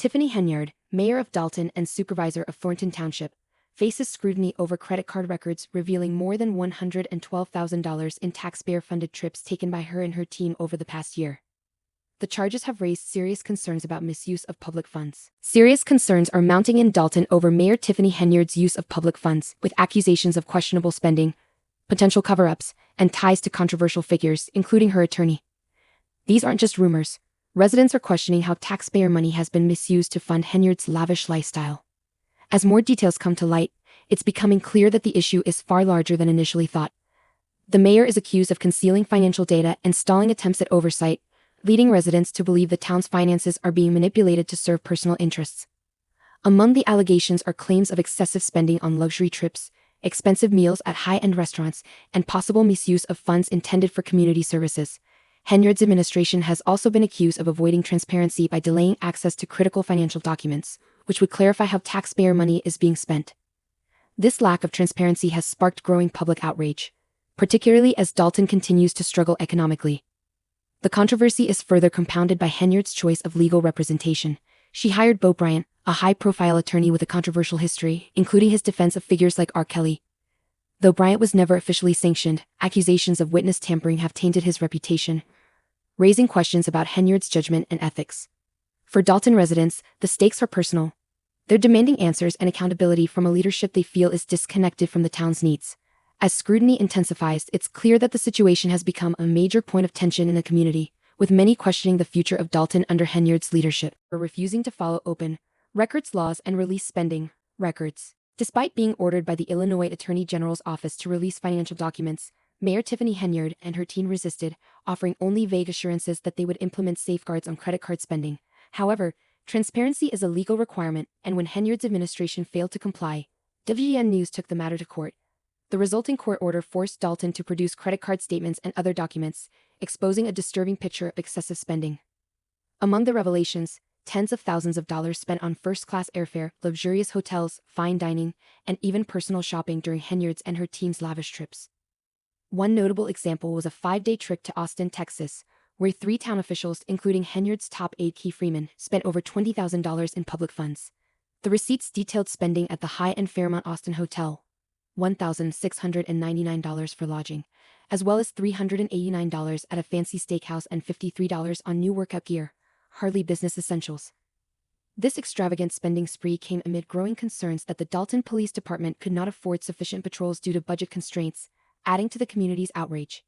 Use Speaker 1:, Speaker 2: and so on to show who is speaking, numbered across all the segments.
Speaker 1: Tiffany Henyard, mayor of Dalton and supervisor of Thornton Township, faces scrutiny over credit card records revealing more than $112,000 in taxpayer-funded trips taken by her and her team over the past year. The charges have raised serious concerns about misuse of public funds. Serious concerns are mounting in Dalton over Mayor Tiffany Henyard's use of public funds, with accusations of questionable spending, potential cover-ups, and ties to controversial figures, including her attorney. These aren't just rumors. Residents are questioning how taxpayer money has been misused to fund Henyard's lavish lifestyle. As more details come to light, it's becoming clear that the issue is far larger than initially thought. The mayor is accused of concealing financial data and stalling attempts at oversight, leading residents to believe the town's finances are being manipulated to serve personal interests. Among the allegations are claims of excessive spending on luxury trips, expensive meals at high-end restaurants, and possible misuse of funds intended for community services. Henyard's administration has also been accused of avoiding transparency by delaying access to critical financial documents, which would clarify how taxpayer money is being spent. This lack of transparency has sparked growing public outrage, particularly as Dalton continues to struggle economically. The controversy is further compounded by Henyard's choice of legal representation. She hired Beau Bryant, a high-profile attorney with a controversial history, including his defense of figures like R. Kelly. Though Bryant was never officially sanctioned, accusations of witness tampering have tainted his reputation, raising questions about Henyard's judgment and ethics. For Dalton residents, the stakes are personal. They're demanding answers and accountability from a leadership they feel is disconnected from the town's needs. As scrutiny intensifies, it's clear that the situation has become a major point of tension in the community, with many questioning the future of Dalton under Henyard's leadership, or refusing to follow open records laws and release spending records. Despite being ordered by the Illinois Attorney General's office to release financial documents, Mayor Tiffany Henyard and her team resisted, offering only vague assurances that they would implement safeguards on credit card spending. However, transparency is a legal requirement, and when Henyard's administration failed to comply, WGN News took the matter to court. The resulting court order forced Dalton to produce credit card statements and other documents, exposing a disturbing picture of excessive spending. Among the revelations, tens of thousands of dollars spent on first-class airfare, luxurious hotels, fine dining, and even personal shopping during Henyard's and her team's lavish trips. One notable example was a 5-day trip to Austin, Texas, where 3 town officials, including Henyard's top aide Keith Freeman, spent over $20,000 in public funds. The receipts detailed spending at the high-end Fairmont Austin Hotel, $1,699 for lodging, as well as $389 at a fancy steakhouse and $53 on new workout gear, hardly business essentials. This extravagant spending spree came amid growing concerns that the Dalton Police Department could not afford sufficient patrols due to budget constraints, adding to the community's outrage.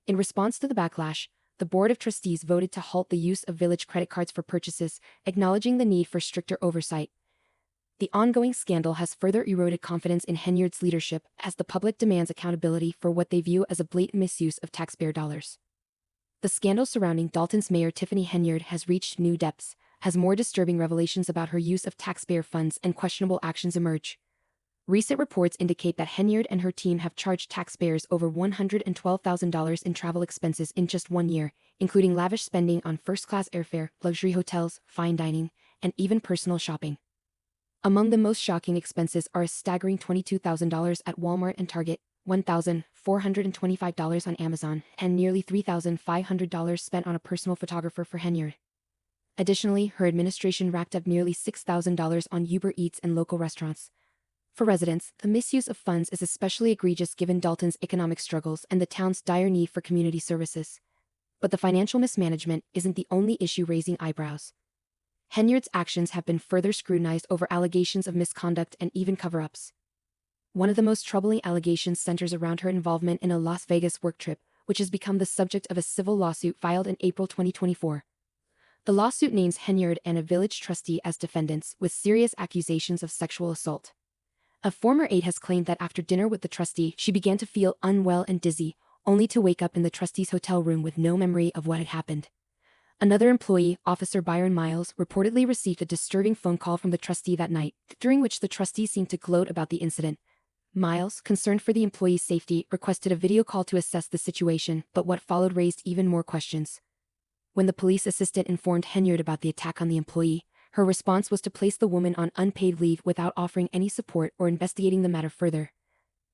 Speaker 1: In response to the backlash, the Board of Trustees voted to halt the use of village credit cards for purchases, acknowledging the need for stricter oversight. The ongoing scandal has further eroded confidence in Henyard's leadership as the public demands accountability for what they view as a blatant misuse of taxpayer dollars. The scandal surrounding Dalton's mayor Tiffany Henyard has reached new depths, as more disturbing revelations about her use of taxpayer funds and questionable actions emerge. Recent reports indicate that Henyard and her team have charged taxpayers over $112,000 in travel expenses in just 1 year, including lavish spending on first-class airfare, luxury hotels, fine dining, and even personal shopping. Among the most shocking expenses are a staggering $22,000 at Walmart and Target, $1,425 on Amazon, and nearly $3,500 spent on a personal photographer for Henyard. Additionally, her administration racked up nearly $6,000 on Uber Eats and local restaurants. For residents, the misuse of funds is especially egregious given Dalton's economic struggles and the town's dire need for community services. But the financial mismanagement isn't the only issue raising eyebrows. Henyard's actions have been further scrutinized over allegations of misconduct and even cover-ups. One of the most troubling allegations centers around her involvement in a Las Vegas work trip, which has become the subject of a civil lawsuit filed in April 2024. The lawsuit names Henyard and a village trustee as defendants, with serious accusations of sexual assault. A former aide has claimed that after dinner with the trustee, she began to feel unwell and dizzy, only to wake up in the trustee's hotel room with no memory of what had happened. Another employee, Officer Byron Miles, reportedly received a disturbing phone call from the trustee that night, during which the trustee seemed to gloat about the incident. Miles, concerned for the employee's safety, requested a video call to assess the situation, but what followed raised even more questions. When the police assistant informed Henyard about the attack on the employee, her response was to place the woman on unpaid leave without offering any support or investigating the matter further.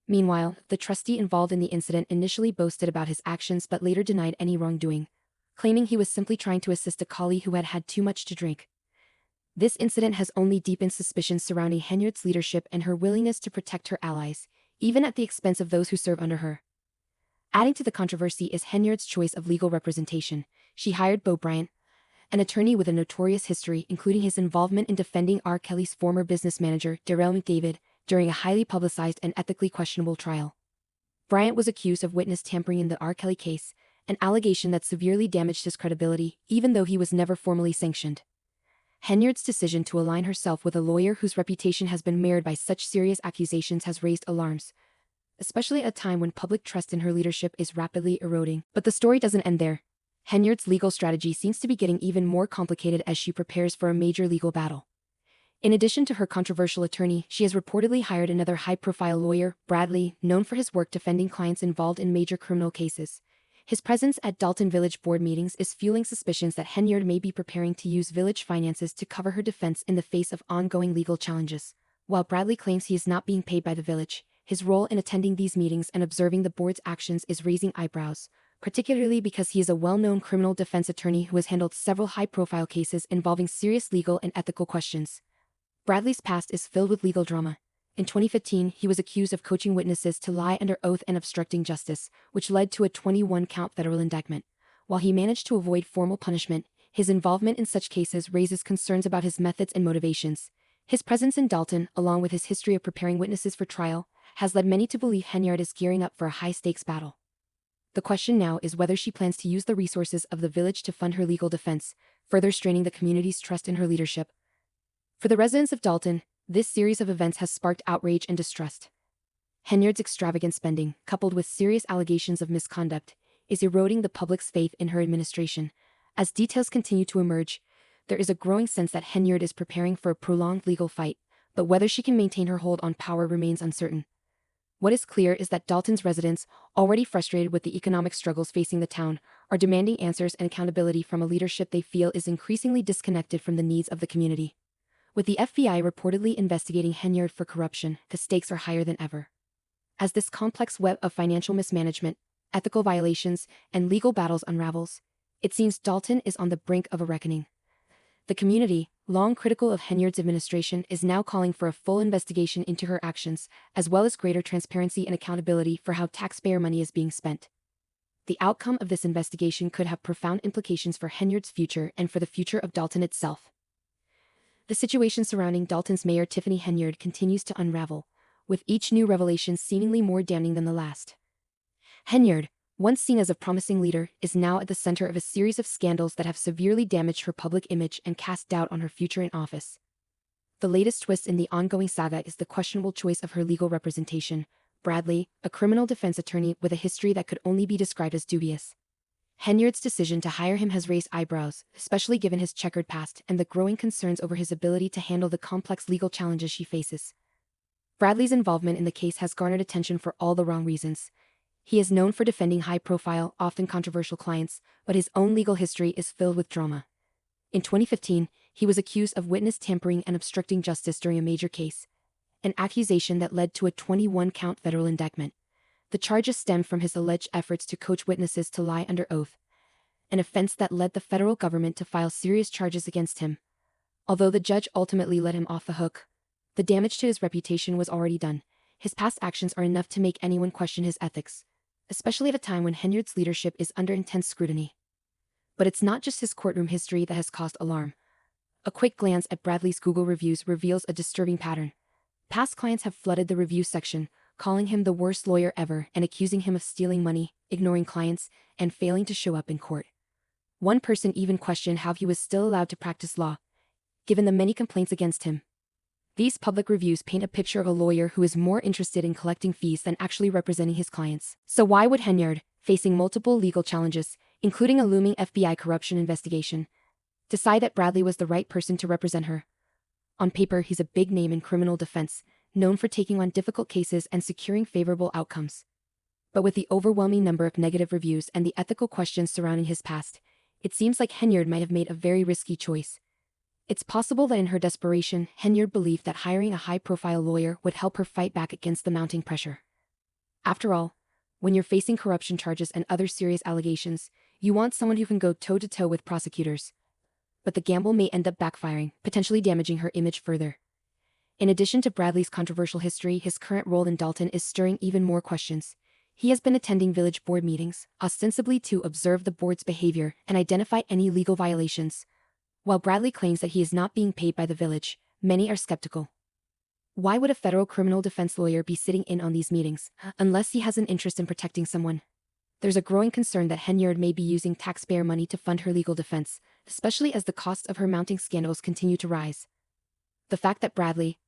Speaker 1: Meanwhile, the trustee involved in the incident initially boasted about his actions but later denied any wrongdoing, claiming he was simply trying to assist a colleague who had had too much to drink. This incident has only deepened suspicions surrounding Henyard's leadership and her willingness to protect her allies, even at the expense of those who serve under her. Adding to the controversy is Henyard's choice of legal representation. She hired Beau Bryant, an attorney with a notorious history, including his involvement in defending R. Kelly's former business manager, Darrell McDavid, during a highly publicized and ethically questionable trial. Bryant was accused of witness tampering in the R. Kelly case, an allegation that severely damaged his credibility, even though he was never formally sanctioned. Henyard's decision to align herself with a lawyer whose reputation has been marred by such serious accusations has raised alarms, especially at a time when public trust in her leadership is rapidly eroding. But the story doesn't end there. Henyard's legal strategy seems to be getting even more complicated as she prepares for a major legal battle. In addition to her controversial attorney, she has reportedly hired another high-profile lawyer, Bradley, known for his work defending clients involved in major criminal cases. His presence at Dalton Village board meetings is fueling suspicions that Henyard may be preparing to use village finances to cover her defense in the face of ongoing legal challenges. While Bradley claims he is not being paid by the village, his role in attending these meetings and observing the board's actions is raising eyebrows, particularly because he is a well-known criminal defense attorney who has handled several high-profile cases involving serious legal and ethical questions. Bradley's past is filled with legal drama. In 2015, he was accused of coaching witnesses to lie under oath and obstructing justice, which led to a 21-count federal indictment. While he managed to avoid formal punishment, his involvement in such cases raises concerns about his methods and motivations. His presence in Dalton, along with his history of preparing witnesses for trial, has led many to believe Henyard is gearing up for a high-stakes battle. The question now is whether she plans to use the resources of the village to fund her legal defense, further straining the community's trust in her leadership. For the residents of Dalton, this series of events has sparked outrage and distrust. Henyard's extravagant spending, coupled with serious allegations of misconduct, is eroding the public's faith in her administration. As details continue to emerge, there is a growing sense that Henyard is preparing for a prolonged legal fight, but whether she can maintain her hold on power remains uncertain. What is clear is that Dalton's residents, already frustrated with the economic struggles facing the town, are demanding answers and accountability from a leadership they feel is increasingly disconnected from the needs of the community. With the FBI reportedly investigating Henyard for corruption, the stakes are higher than ever. As this complex web of financial mismanagement, ethical violations, and legal battles unravels, it seems Dalton is on the brink of a reckoning. The community, long critical of Henyard's administration, is now calling for a full investigation into her actions, as well as greater transparency and accountability for how taxpayer money is being spent. The outcome of this investigation could have profound implications for Henyard's future and for the future of Dalton itself. The situation surrounding Dalton's mayor Tiffany Henyard continues to unravel, with each new revelation seemingly more damning than the last. Henyard, once seen as a promising leader, is now at the center of a series of scandals that have severely damaged her public image and cast doubt on her future in office. The latest twist in the ongoing saga is the questionable choice of her legal representation, Bradley, a criminal defense attorney with a history that could only be described as dubious. Henyard's decision to hire him has raised eyebrows, especially given his checkered past and the growing concerns over his ability to handle the complex legal challenges she faces. Bradley's involvement in the case has garnered attention for all the wrong reasons. He is known for defending high-profile, often controversial clients, but his own legal history is filled with drama. In 2015, he was accused of witness tampering and obstructing justice during a major case, an accusation that led to a 21-count federal indictment. The charges stemmed from his alleged efforts to coach witnesses to lie under oath, an offense that led the federal government to file serious charges against him. Although the judge ultimately let him off the hook, the damage to his reputation was already done. His past actions are enough to make anyone question his ethics, especially at a time when Henyard's leadership is under intense scrutiny. But it's not just his courtroom history that has caused alarm. A quick glance at Bradley's Google reviews reveals a disturbing pattern. Past clients have flooded the review section, calling him the worst lawyer ever and accusing him of stealing money, ignoring clients, and failing to show up in court. One person even questioned how he was still allowed to practice law, given the many complaints against him. These public reviews paint a picture of a lawyer who is more interested in collecting fees than actually representing his clients. So why would Henyard, facing multiple legal challenges, including a looming FBI corruption investigation, decide that Bradley was the right person to represent her? On paper, he's a big name in criminal defense, known for taking on difficult cases and securing favorable outcomes. But with the overwhelming number of negative reviews and the ethical questions surrounding his past, it seems like Henyard might have made a very risky choice. It's possible that in her desperation, Henyard believed that hiring a high-profile lawyer would help her fight back against the mounting pressure. After all, when you're facing corruption charges and other serious allegations, you want someone who can go toe-to-toe with prosecutors. but the gamble may end up backfiring, potentially damaging her image further. In addition to Bradley's controversial history, his current role in Dalton is stirring even more questions. He has been attending village board meetings, ostensibly to observe the board's behavior and identify any legal violations. While Bradley claims that he is not being paid by the village, many are skeptical. Why would a federal criminal defense lawyer be sitting in on these meetings, unless he has an interest in protecting someone? There's a growing concern that Henyard may be using taxpayer money to fund her legal defense, especially as the costs of her mounting scandals continue to rise. The fact that Bradley,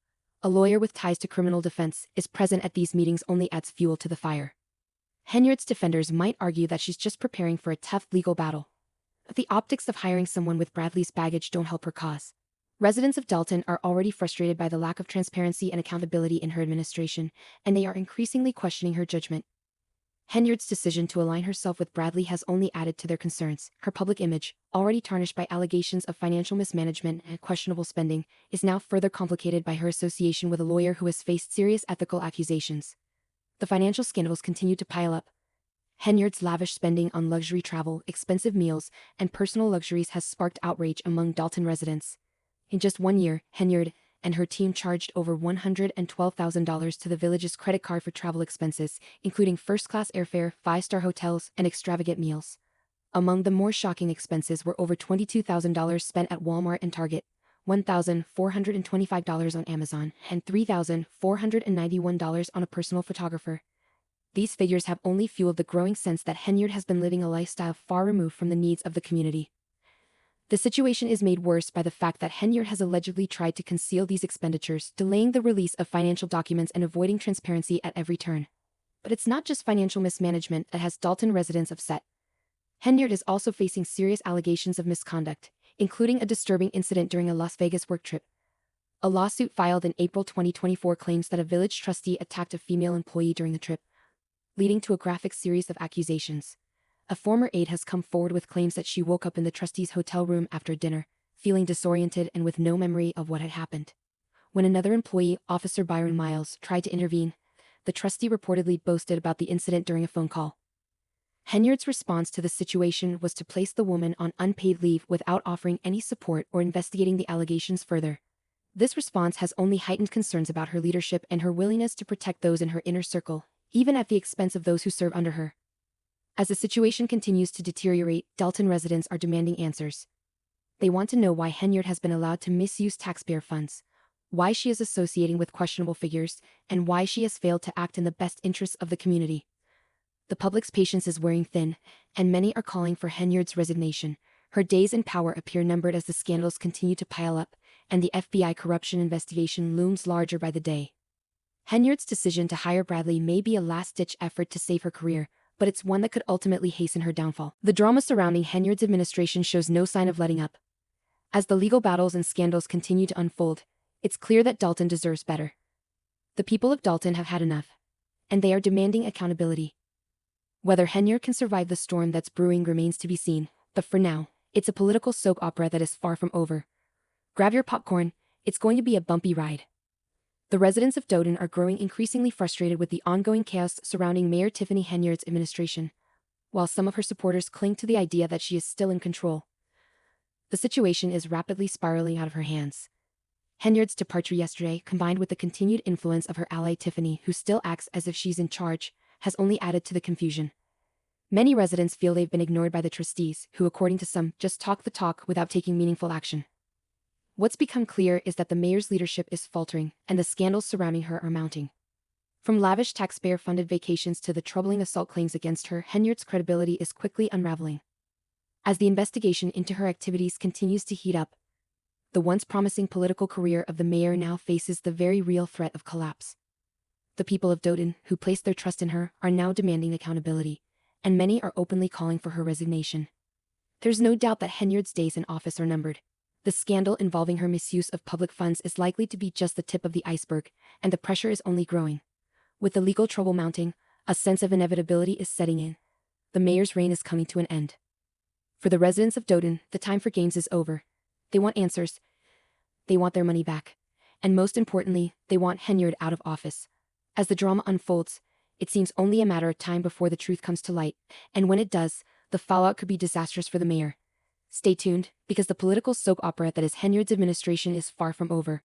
Speaker 1: a lawyer with ties to criminal defense, is present at these meetings only adds fuel to the fire. Henyard's defenders might argue that she's just preparing for a tough legal battle. But the optics of hiring someone with Bradley's baggage don't help her cause. Residents of Dalton are already frustrated by the lack of transparency and accountability in her administration, and they are increasingly questioning her judgment. Henyard's decision to align herself with Bradley has only added to their concerns. Her public image, already tarnished by allegations of financial mismanagement and questionable spending, is now further complicated by her association with a lawyer who has faced serious ethical accusations. The financial scandals continue to pile up. Henyard's lavish spending on luxury travel, expensive meals, and personal luxuries has sparked outrage among Dalton residents. In just 1 year, Henyard and her team charged over $112,000 to the village's credit card for travel expenses, including first-class airfare, 5-star hotels, and extravagant meals. Among the more shocking expenses were over $22,000 spent at Walmart and Target, $1,425 on Amazon, and $3,491 on a personal photographer. These figures have only fueled the growing sense that Henyard has been living a lifestyle far removed from the needs of the community. The situation is made worse by the fact that Henyard has allegedly tried to conceal these expenditures, delaying the release of financial documents and avoiding transparency at every turn. But it's not just financial mismanagement that has Dalton residents upset. Henyard is also facing serious allegations of misconduct, including a disturbing incident during a Las Vegas work trip. A lawsuit filed in April 2024 claims that a village trustee attacked a female employee during the trip, leading to a graphic series of accusations. A former aide has come forward with claims that she woke up in the trustee's hotel room after dinner, feeling disoriented and with no memory of what had happened. When another employee, Officer Byron Miles, tried to intervene, the trustee reportedly boasted about the incident during a phone call. Henyard's response to the situation was to place the woman on unpaid leave without offering any support or investigating the allegations further. This response has only heightened concerns about her leadership and her willingness to protect those in her inner circle, even at the expense of those who serve under her. As the situation continues to deteriorate, Dalton residents are demanding answers. They want to know why Henyard has been allowed to misuse taxpayer funds, why she is associating with questionable figures, and why she has failed to act in the best interests of the community. The public's patience is wearing thin, and many are calling for Henyard's resignation. Her days in power appear numbered as the scandals continue to pile up, and the FBI corruption investigation looms larger by the day. Henyard's decision to hire Bradley may be a last-ditch effort to save her career, but it's one that could ultimately hasten her downfall. The drama surrounding Henyard's administration shows no sign of letting up. As the legal battles and scandals continue to unfold, it's clear that Dalton deserves better. The people of Dalton have had enough, and they are demanding accountability. Whether Henyard can survive the storm that's brewing remains to be seen, but for now, it's a political soap opera that is far from over. Grab your popcorn, it's going to be a bumpy ride. The residents of Dalton are growing increasingly frustrated with the ongoing chaos surrounding Mayor Tiffany Henyard's administration, while some of her supporters cling to the idea that she is still in control. The situation is rapidly spiraling out of her hands. Henyard's departure yesterday, combined with the continued influence of her ally Tiffany, who still acts as if she's in charge, has only added to the confusion. Many residents feel they've been ignored by the trustees, who according to some, just talk the talk without taking meaningful action. What's become clear is that the mayor's leadership is faltering, and the scandals surrounding her are mounting. From lavish taxpayer-funded vacations to the troubling assault claims against her, Henyard's credibility is quickly unraveling. As the investigation into her activities continues to heat up, the once promising political career of the mayor now faces the very real threat of collapse. The people of Dalton, who placed their trust in her, are now demanding accountability, and many are openly calling for her resignation. There's no doubt that Henyard's days in office are numbered. The scandal involving her misuse of public funds is likely to be just the tip of the iceberg, and the pressure is only growing. With the legal trouble mounting, a sense of inevitability is setting in. The mayor's reign is coming to an end. For the residents of Dalton, the time for games is over. They want answers. They want their money back. And most importantly, they want Henyard out of office. As the drama unfolds, it seems only a matter of time before the truth comes to light, and when it does, the fallout could be disastrous for the mayor. Stay tuned, because the political soap opera that is Henyard's administration is far from over.